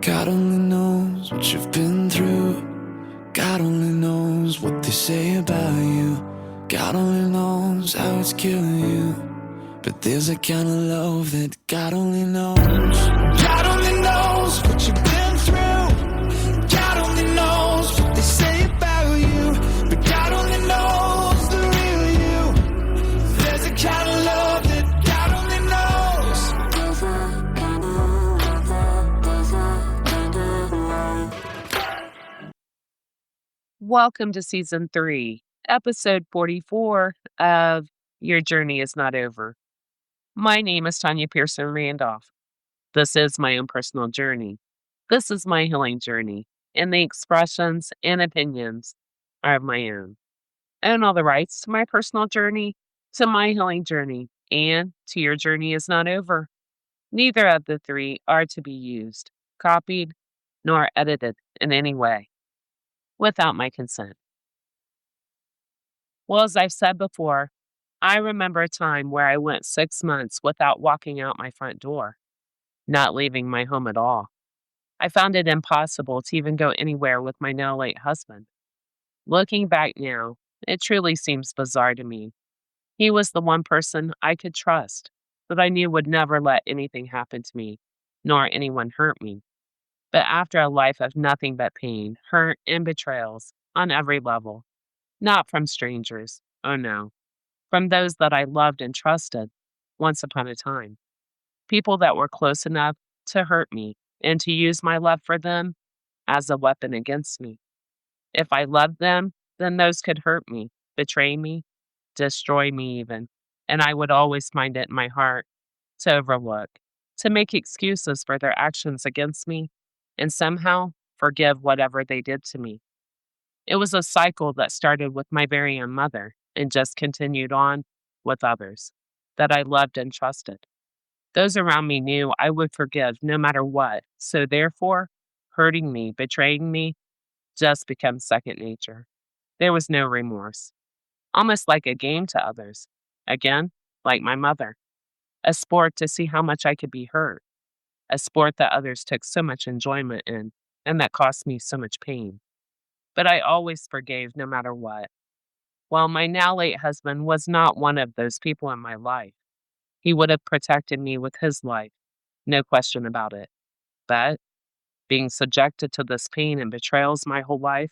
God only knows what you've been through. God only knows what they say about you. God only knows how it's killing you. But there's a kind of love that God only knows. God only knows what you've been through. God only knows what they say about you. But God only knows the real you. There's a kind of love that God only knows. Welcome to Season 3, Episode 44 of Your Journey is Not Over. My name is Tanya Pearson Randolph. This is my own personal journey. This is my healing journey, and the expressions and opinions are of my own. I own all the rights to my personal journey, to my healing journey, and to Your Journey is Not Over. Neither of the three are to be used, copied, nor edited in any way without my consent. Well, as I've said before, I remember a time where I went 6 months without walking out my front door, not leaving my home at all. I found it impossible to even go anywhere with my now late husband. Looking back now, it truly seems bizarre to me. He was the one person I could trust, that I knew would never let anything happen to me, nor anyone hurt me. But after a life of nothing but pain, hurt, and betrayals on every level, not from strangers, oh no, from those that I loved and trusted once upon a time. People that were close enough to hurt me and to use my love for them as a weapon against me. If I loved them, then those could hurt me, betray me, destroy me even. And I would always find it in my heart to overlook, to make excuses for their actions against me, and somehow forgive whatever they did to me. It was a cycle that started with my very own mother and just continued on with others that I loved and trusted. Those around me knew I would forgive no matter what, so therefore, hurting me, betraying me, just becomes second nature. There was no remorse, almost like a game to others. Again, like my mother, a sport to see how much I could be hurt, a sport that others took so much enjoyment in, and that cost me so much pain. But I always forgave no matter what. While my now late husband was not one of those people in my life, he would have protected me with his life, no question about it. But being subjected to this pain and betrayals my whole life,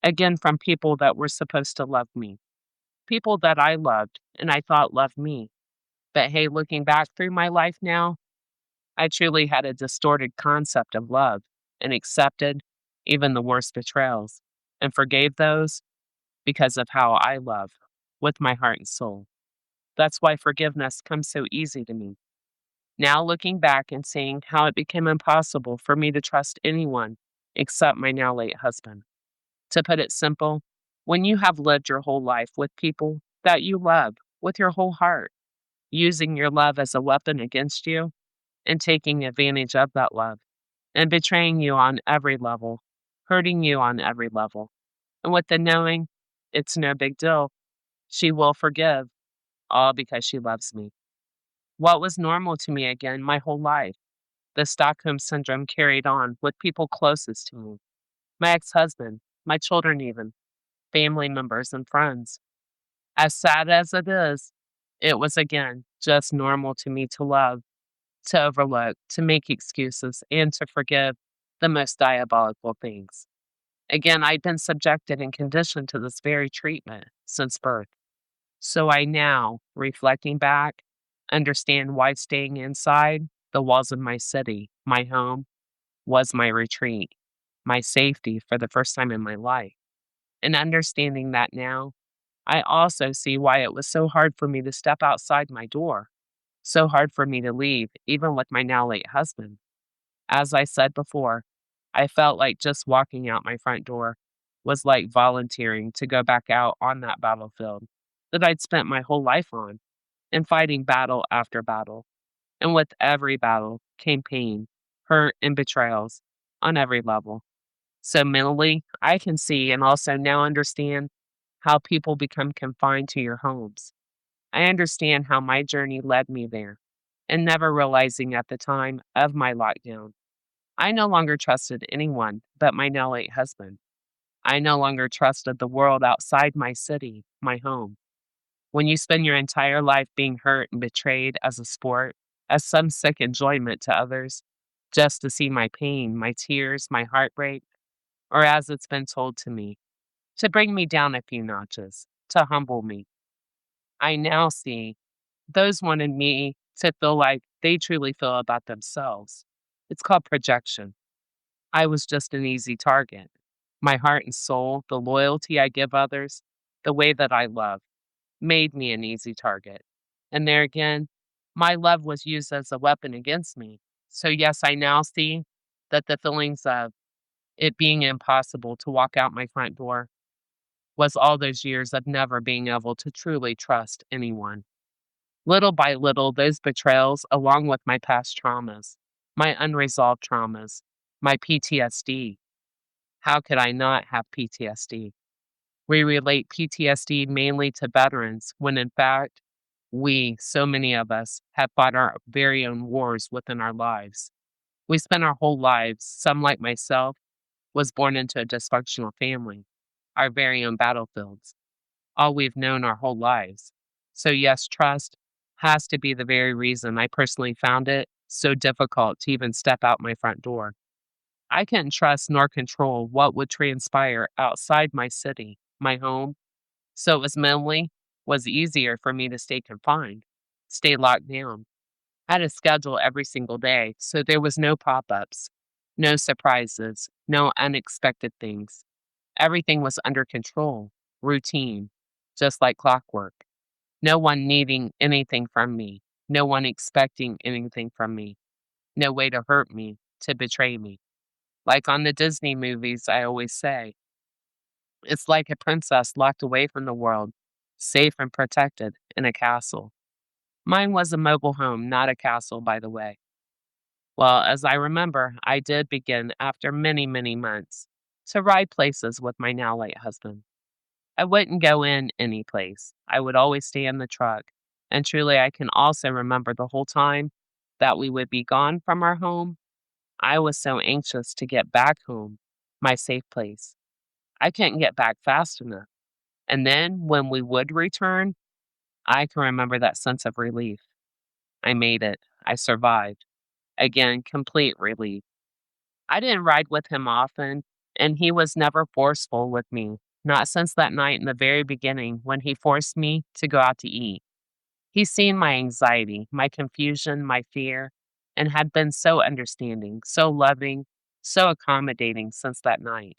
again from people that were supposed to love me, people that I loved and I thought loved me. But hey, looking back through my life now, I truly had a distorted concept of love and accepted even the worst betrayals and forgave those because of how I love with my heart and soul. That's why forgiveness comes so easy to me. Now looking back and seeing how it became impossible for me to trust anyone except my now late husband. To put it simple, when you have lived your whole life with people that you love with your whole heart, using your love as a weapon against you and taking advantage of that love and betraying you on every level, hurting you on every level, and with the knowing it's no big deal, she will forgive, all because she loves me. What was normal to me again my whole life, the Stockholm Syndrome carried on with people closest to me, my ex-husband, my children even, family members and friends. As sad as it was again just normal to me to love, to overlook, to make excuses, and to forgive the most diabolical things. Again, I'd been subjected and conditioned to this very treatment since birth. So I now, reflecting back, understand why staying inside the walls of my city, my home, was my retreat, my safety for the first time in my life. And understanding that now, I also see why it was so hard for me to step outside my door, so hard for me to leave, even with my now late husband. As I said before, I felt like just walking out my front door was like volunteering to go back out on that battlefield that I'd spent my whole life on and fighting battle after battle. And with every battle came pain, hurt, and betrayals on every level. So mentally, I can see and also now understand how people become confined to your homes. I understand how my journey led me there and never realizing at the time of my lockdown I no longer trusted anyone but my now late husband. I no longer trusted the world outside my city, my home. When you spend your entire life being hurt and betrayed as a sport, as some sick enjoyment to others, just to see my pain, my tears, my heartbreak, or as it's been told to me, to bring me down a few notches, to humble me, I now see those wanted me to feel like they truly feel about themselves. It's called projection. I was just an easy target. My heart and soul, the loyalty I give others, the way that I love, made me an easy target. And there again, my love was used as a weapon against me. So, yes, I now see that the feelings of it being impossible to walk out my front door was all those years of never being able to truly trust anyone. Little by little, those betrayals, along with my past traumas, my unresolved traumas, my PTSD. How could I not have PTSD? We relate PTSD mainly to veterans when in fact, we, so many of us, have fought our very own wars within our lives. We spent our whole lives, some like myself, was born into a dysfunctional family, our very own battlefields, all we've known our whole lives. So, yes, trust has to be the very reason I personally found it so difficult to even step out my front door. I couldn't trust nor control what would transpire outside my city, my home, so it was easier for me to stay confined, stay locked down. I had a schedule every single day, so there was no pop-ups, no surprises, no unexpected things. Everything was under control, routine, just like clockwork. No one needing anything from me, no one expecting anything from me, no way to hurt me, to betray me. Like on the Disney movies, I always say, it's like a princess locked away from the world, safe and protected in a castle. Mine was a mobile home, not a castle, by the way. Well, as I remember, I did begin, after many, many months, to ride places with my now late husband. I wouldn't go in any place. I would always stay in the truck. And truly, I can also remember the whole time that we would be gone from our home. I was so anxious to get back home, my safe place. I couldn't get back fast enough. And then when we would return, I can remember that sense of relief. I made it. I survived. Again, complete relief. I didn't ride with him often, and he was never forceful with me. Not since that night in the very beginning when he forced me to go out to eat. He's seen my anxiety, my confusion, my fear, and had been so understanding, so loving, so accommodating since that night.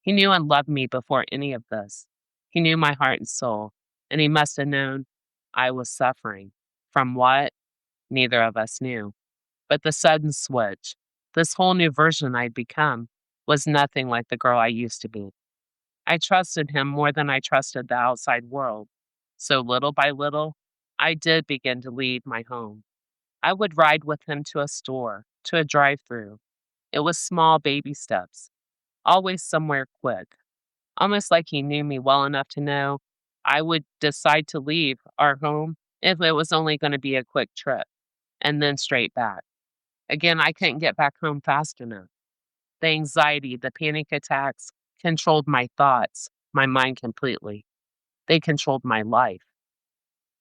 He knew and loved me before any of this. He knew my heart and soul, and he must have known I was suffering. From what? Neither of us knew. But the sudden switch, this whole new version I'd become, was nothing like the girl I used to be. I trusted him more than I trusted the outside world. So little by little, I did begin to leave my home. I would ride with him to a store, to a drive through. It was small baby steps, always somewhere quick, almost like he knew me well enough to know I would decide to leave our home if it was only going to be a quick trip and then straight back. Again, I couldn't get back home fast enough. The anxiety, the panic attacks controlled my thoughts, my mind completely. They controlled my life.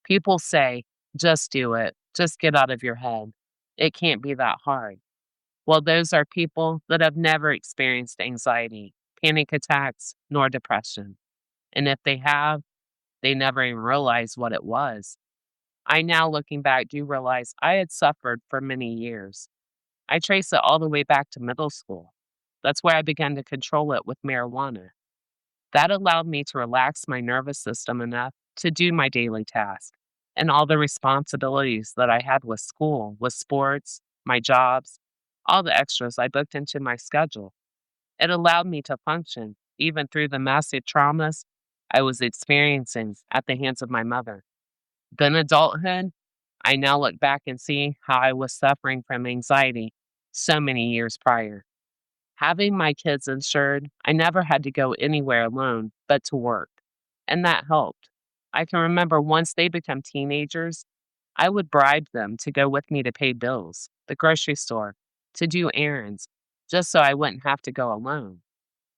People say, just do it, just get out of your head. It can't be that hard. Well, those are people that have never experienced anxiety, panic attacks, nor depression. And if they have, they never even realized what it was. I now, looking back, do realize I had suffered for many years. I trace it all the way back to middle school. That's where I began to control it with marijuana. That allowed me to relax my nervous system enough to do my daily task and all the responsibilities that I had with school, with sports, my jobs, all the extras I booked into my schedule. It allowed me to function even through the massive traumas I was experiencing at the hands of my mother. Then adulthood, I now look back and see how I was suffering from anxiety so many years prior. Having my kids insured, I never had to go anywhere alone but to work, and that helped. I can remember once they become teenagers, I would bribe them to go with me to pay bills, the grocery store, to do errands, just so I wouldn't have to go alone.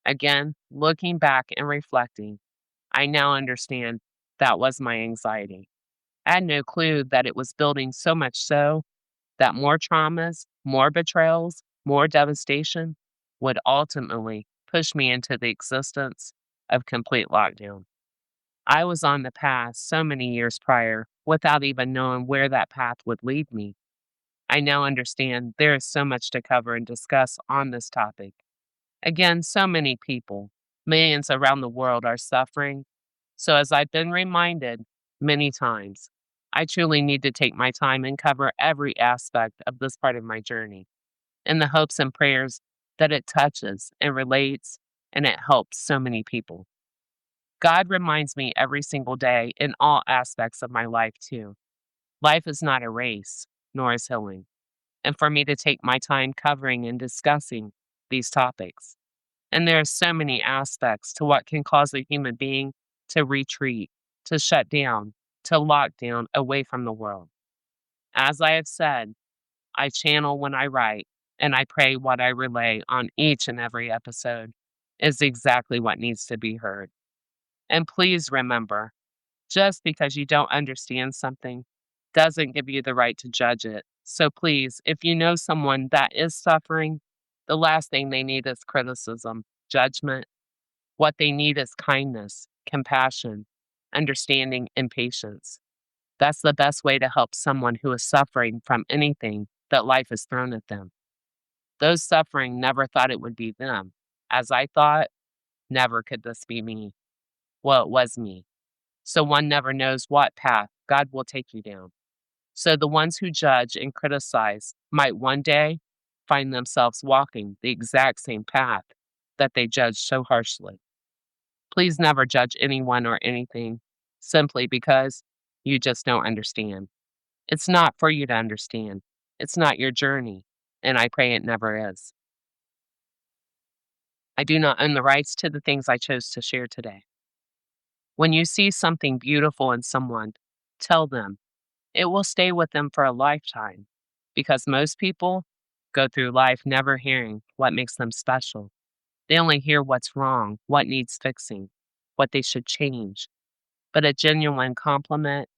Again, looking back and reflecting, I now understand that was my anxiety. I had no clue that it was building so much so that more traumas, more betrayals, more devastation would ultimately push me into the existence of complete lockdown. I was on the path so many years prior without even knowing where that path would lead me. I now understand there is so much to cover and discuss on this topic. Again, so many people, millions around the world, are suffering. So, as I've been reminded many times, I truly need to take my time and cover every aspect of this part of my journey in the hopes and prayers that it touches and relates and it helps so many people. God reminds me every single day in all aspects of my life, too. Life is not a race, nor is healing. And for me to take my time covering and discussing these topics. And there are so many aspects to what can cause a human being to retreat, to shut down, to lock down away from the world. As I have said, I channel when I write, and I pray what I relay on each and every episode is exactly what needs to be heard. And please remember, just because you don't understand something doesn't give you the right to judge it. So please, if you know someone that is suffering, the last thing they need is criticism, judgment. What they need is kindness, compassion, understanding, and patience. That's the best way to help someone who is suffering from anything that life has thrown at them. Those suffering never thought it would be them. As I thought, never could this be me. Well, it was me. So one never knows what path God will take you down. So the ones who judge and criticize might one day find themselves walking the exact same path that they judge so harshly. Please never judge anyone or anything simply because you just don't understand. It's not for you to understand. It's not your journey, and I pray it never is. I do not own the rights to the things I chose to share today. When you see something beautiful in someone, tell them. It will stay with them for a lifetime because most people go through life never hearing what makes them special. They only hear what's wrong, what needs fixing, what they should change. But a genuine compliment,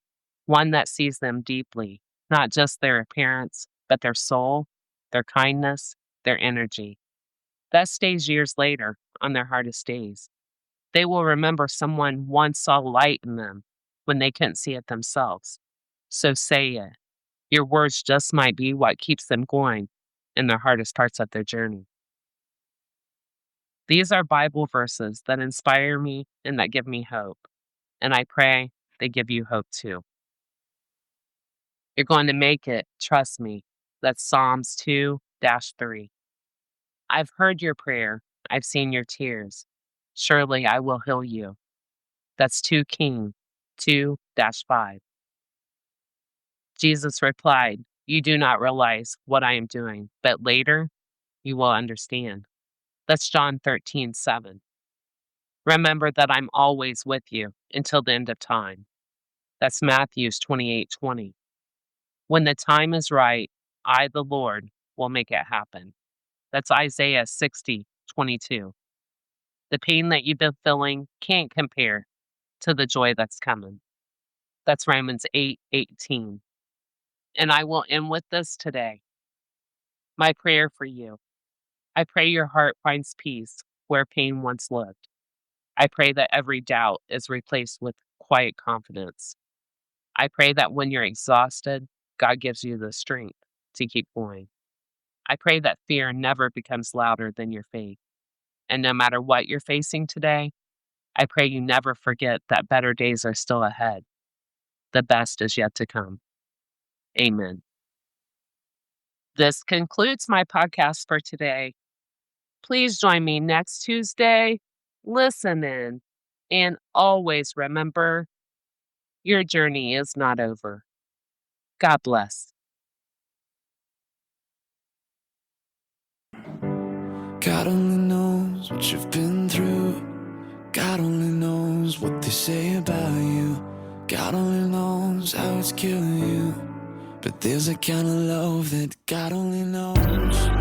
one that sees them deeply, not just their appearance, but their soul, their kindness, their energy. That stays years later on their hardest days. They will remember someone once saw light in them when they couldn't see it themselves. So say it. Your words just might be what keeps them going in their hardest parts of their journey. These are Bible verses that inspire me and that give me hope. And I pray they give you hope too. You're going to make it, trust me. That's Psalms 2-3. I've heard your prayer. I've seen your tears. Surely I will heal you. That's 2 Kings 2-5. Jesus replied, you do not realize what I am doing, but later you will understand. That's John 13:7. Remember that I'm always with you until the end of time. That's Matthew 28:20. When the time is right, I, the Lord, will make it happen. That's Isaiah 60:22. The pain that you've been feeling can't compare to the joy that's coming. That's Romans 8:18. And I will end with this today. My prayer for you. I pray your heart finds peace where pain once lived. I pray that every doubt is replaced with quiet confidence. I pray that when you're exhausted, God gives you the strength to keep going. I pray that fear never becomes louder than your faith. And no matter what you're facing today, I pray you never forget that better days are still ahead. The best is yet to come. Amen. This concludes my podcast for today. Please join me next Tuesday. Listen in. And always remember, your journey is not over. God bless. God only knows what you've been through. God only knows what they say about you. God only knows how it's killing you. But there's a kind of love that God only knows.